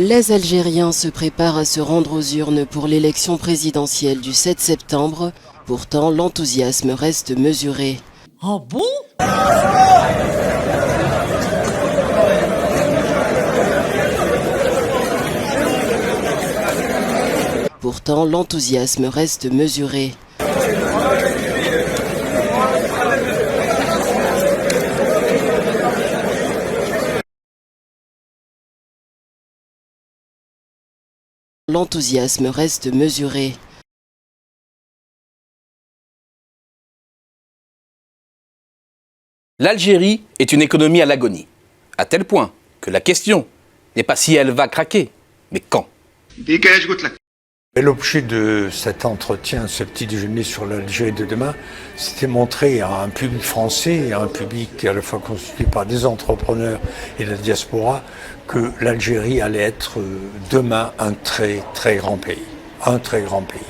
Les Algériens se préparent à se rendre aux urnes pour l'élection présidentielle du 7 septembre. Pourtant, l'enthousiasme reste mesuré. Ah bon ? Pourtant, l'enthousiasme reste mesuré. L'enthousiasme reste mesuré. L'Algérie est une économie à l'agonie, à tel point que la question n'est pas si elle va craquer, mais quand. Et l'objet de cet entretien, ce petit déjeuner sur l'Algérie de demain, c'était montrer à un public français et à un public à la fois constitué par des entrepreneurs et de la diaspora que l'Algérie allait être demain un très très grand pays. Un très grand pays.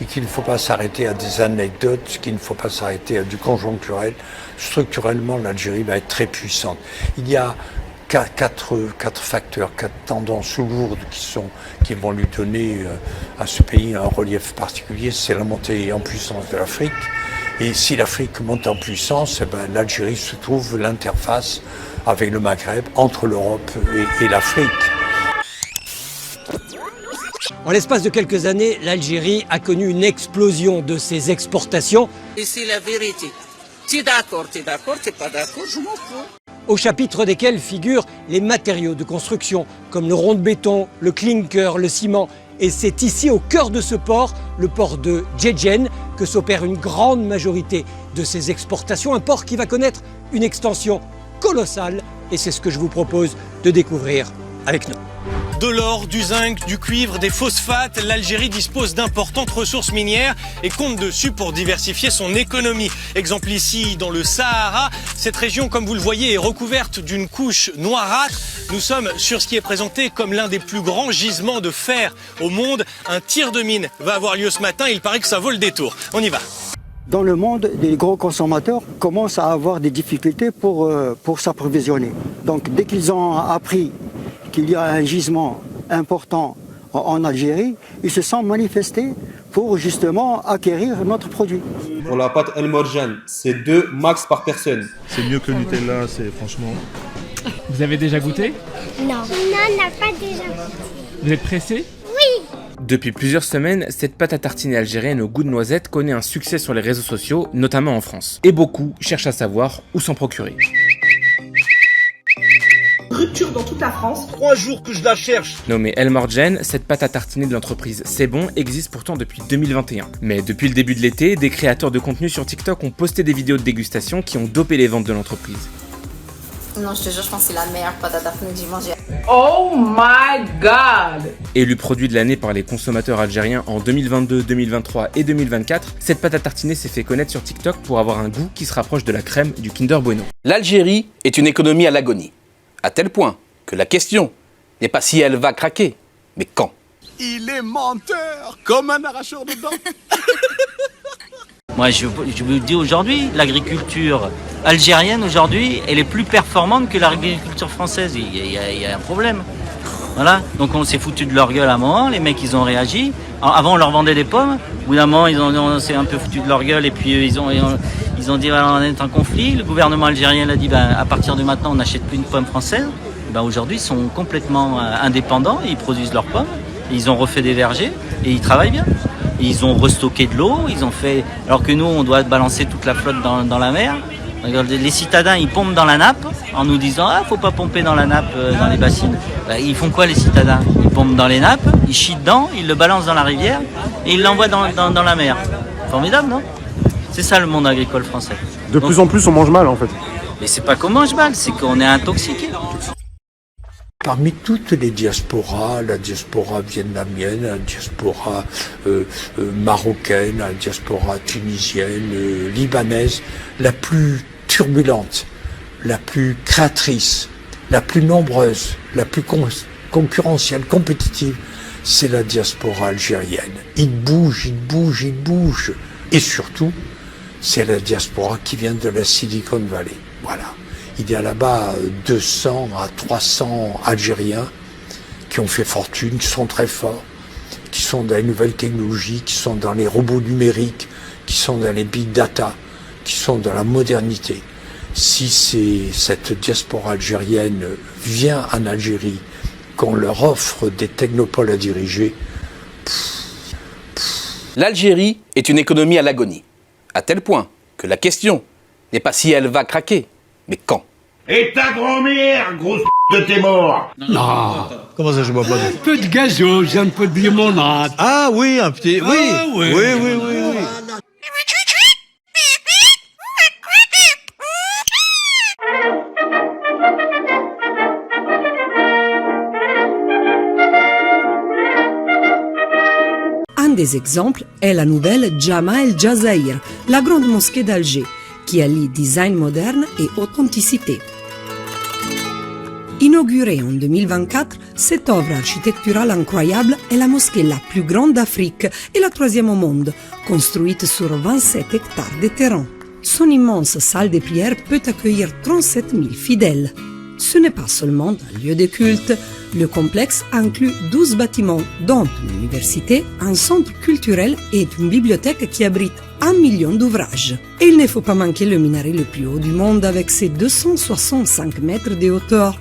Et qu'il ne faut pas s'arrêter à des anecdotes, qu'il ne faut pas s'arrêter à du conjoncturel. Structurellement, l'Algérie va être très puissante. Il y a quatre facteurs, 4 tendances lourdes qui vont lui donner à ce pays un relief particulier. C'est la montée en puissance de l'Afrique. Et si l'Afrique monte en puissance, l'Algérie se trouve l'interface avec le Maghreb, entre l'Europe et l'Afrique. En l'espace de quelques années, l'Algérie a connu une explosion de ses exportations. Et c'est la vérité. T'es d'accord, t'es pas d'accord, je m'en fous. Au chapitre desquels figurent les matériaux de construction, comme le rond de béton, le clinker, le ciment. Et c'est ici, au cœur de ce port, le port de Djedjen, que s'opère une grande majorité de ces exportations. Un port qui va connaître une extension colossale. Et c'est ce que je vous propose de découvrir avec nous. De l'or, du zinc, du cuivre, des phosphates, l'Algérie dispose d'importantes ressources minières et compte dessus pour diversifier son économie. Exemple ici dans le Sahara, cette région, comme vous le voyez, est recouverte d'une couche noirâtre. Nous sommes sur ce qui est présenté comme l'un des plus grands gisements de fer au monde. Un tir de mine va avoir lieu ce matin, il paraît que ça vaut le détour. On y va. Dans le monde, les gros consommateurs commencent à avoir des difficultés pour s'approvisionner. Donc dès qu'ils ont appris qu'il y a un gisement important en Algérie, ils se sont manifestés pour justement acquérir notre produit. Pour la pâte El Morjan, c'est 2 max par personne. C'est mieux que le Nutella, c'est franchement... Vous avez déjà goûté ? Non. Non, on n'a pas déjà goûté. Vous êtes pressé ? Oui. Depuis plusieurs semaines, cette pâte à tartiner algérienne au goût de noisette connaît un succès sur les réseaux sociaux, notamment en France. Et beaucoup cherchent à savoir où s'en procurer. Rupture dans toute la France. 3 jours que je la cherche. Nommée El Morjan, cette pâte à tartiner de l'entreprise C'est Bon existe pourtant depuis 2021. Mais depuis le début de l'été, des créateurs de contenu sur TikTok ont posté des vidéos de dégustation qui ont dopé les ventes de l'entreprise. Non, je te jure, je pense que c'est la meilleure pâte à tartiner que j'ai mangée. Oh my god! Élu produit de l'année par les consommateurs algériens en 2022, 2023 et 2024, cette pâte à tartiner s'est fait connaître sur TikTok pour avoir un goût qui se rapproche de la crème du Kinder Bueno. L'Algérie est une économie à l'agonie, à tel point que la question n'est pas si elle va craquer, mais quand. Il est menteur, comme un arracheur de dents. Moi, je vous dis aujourd'hui, l'agriculture algérienne aujourd'hui, elle est plus performante que l'agriculture française. Il y a un problème. Voilà. Donc on s'est foutu de leur gueule à un moment. Les mecs, ils ont réagi. Avant, on leur vendait des pommes. Au bout d'un moment, on s'est un peu foutu de leur gueule et puis ils ont dit voilà, on est en conflit. Le gouvernement algérien a dit à partir de maintenant, on n'achète plus une pomme française. Aujourd'hui, ils sont complètement indépendants. Ils produisent leurs pommes. Ils ont refait des vergers et ils travaillent bien. Ils ont restocké de l'eau, ils ont fait... Alors que nous, on doit balancer toute la flotte dans la mer. Les citadins, ils pompent dans la nappe en nous disant « Ah, faut pas pomper dans la nappe, dans les bassines. » Ils font quoi, les citadins ? Ils pompent dans les nappes, ils chient dedans, ils le balancent dans la rivière et ils l'envoient dans la mer. Formidable, non ? C'est ça, le monde agricole français. De plus en plus, on mange mal, en fait. Mais c'est pas qu'on mange mal, c'est qu'on est intoxiqué. Parmi toutes les diasporas, la diaspora vietnamienne, la diaspora marocaine, la diaspora tunisienne, libanaise, la plus turbulente, la plus créatrice, la plus nombreuse, la plus concurrentielle, compétitive, c'est la diaspora algérienne. Il bouge. Et surtout, c'est la diaspora qui vient de la Silicon Valley. Voilà. Il y a là-bas 200 à 300 Algériens qui ont fait fortune, qui sont très forts, qui sont dans les nouvelles technologies, qui sont dans les robots numériques, qui sont dans les big data, qui sont dans la modernité. Si cette diaspora algérienne vient en Algérie, qu'on leur offre des technopoles à diriger... L'Algérie est une économie à l'agonie, à tel point que la question n'est pas si elle va craquer, mais quand. Et ta grand-mère, grosse de tes morts. Non. Comment ça, je bois pas Un peu de gazose, un peu de limonade. Ah oui, un petit... Oui, ah, oui. Oui. Un des exemples est la nouvelle Jama El Jazair, la grande mosquée d'Alger, qui allie design moderne et authenticité. Inaugurée en 2024, cette œuvre architecturale incroyable est la mosquée la plus grande d'Afrique et la troisième au monde, construite sur 27 hectares de terrain. Son immense salle de prière peut accueillir 37 000 fidèles. Ce n'est pas seulement un lieu de culte. Le complexe inclut 12 bâtiments, dont une université, un centre culturel et une bibliothèque qui abrite 1 million d'ouvrages. Et il ne faut pas manquer le minaret le plus haut du monde avec ses 265 mètres de hauteur.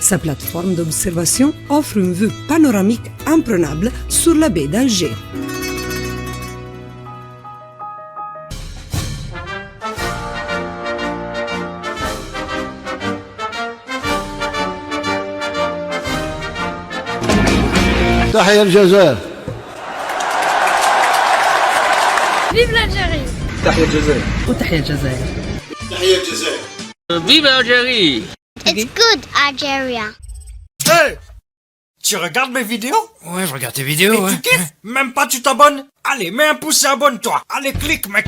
Sa plateforme d'observation offre une vue panoramique imprenable sur la baie d'Alger. تحية الجزائر. Vive l'Algérie. تحية الجزائر. وتحية الجزائر. تحية الجزائر. Vive l'Algérie! It's good, Algeria. Hey! Tu regardes mes vidéos? Ouais, je regarde tes vidéos, Et tu kiffes? Même pas tu t'abonnes? Allez, mets un pouce et abonne-toi. Allez, clique, mec.